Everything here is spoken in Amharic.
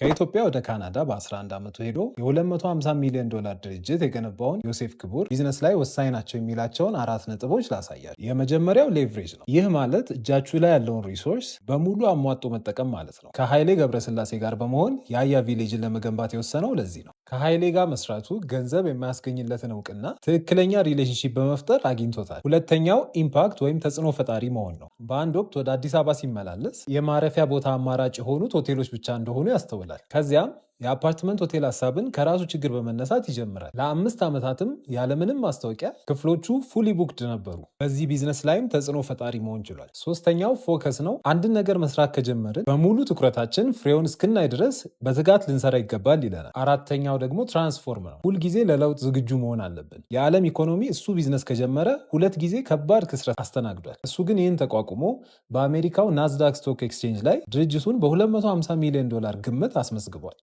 ከኢትዮጵያ ወደ ካናዳ በ11 ዓመቱ ሄዶ የ250 ሚሊዮን ዶላር ድርጅት የገነባውን ዮሴፍ ክቡር ቢዝነስ ላይ ወሳኝ ናቸው የሚላቸውን 4 ነጥቦች ላሳያል። የመጀመሪያው ሌቭሬጅ ነው። ይህ ማለት እጃችሁ ላይ ያለውን ሪሶርስ በሙሉ አሟጦ መጠቀም ማለት ነው። ከኃይሌ ገብረስላሴ ጋር በመሆን የአያ ቪሌጅን ለመገንባት የወሰነው ለዚህ ነው። ከኃይሌ ጋር መስራቱ ገንዘብ የማያስገኝለትን እውቅና ትክክለኛ ሪሌሽንሺፕ በመፍጠር አግኝቶታል። ሁለተኛው ኢምፓክት ወይም ተጽዕኖ ፈጣሪ መሆን ነው። በአንድ ወቅት ወደ አዲስ አበባ ሲመላለስ የማረፊያ ቦታ አማራጭ የሆኑት ሆቴሎች ብቻ እንደሆኑ ያስተውላል። ከዚያም የአፓርትመንት ሆቴል ሀሳብን ከራሱ ችግር በመነሳት ይጀምራል። ለ5 ዓመታትም ያለምንም ማስታወቂያ ክፍሎቹ ፉሊ ቡክድ ነበሩ። በዚህ ቢዝነስ ላይም ተጽዕኖ ፈጣሪ መሆን ችሏል። ሶስተኛው ፎከስ ነው። አንድን ነገር መስራት ከጀመርን በሙሉ ትኩረታችን ፍሬውን እስክናይ ድረስ በትጋት ልንሰራ ይገባል ይለናል። አራተኛው ደግሞ ትራንስፎርም ነው። ሁልጊዜ ለለውጥ ዝግጁ መሆን አለብን። የዓለም ኢኮኖሚ እሱ ቢዝነስ ከጀመረ 2 ጊዜ ከባድ ክስረት አስተናግዷል። እሱ ግን ይህን ተቋቁሞ በአሜሪካው ናዝዳክ ስቶክ ኤክስቼንጅ ላይ ድርጅቱን በ250 ሚሊዮን ዶላር ግምት አስመዝግቧል።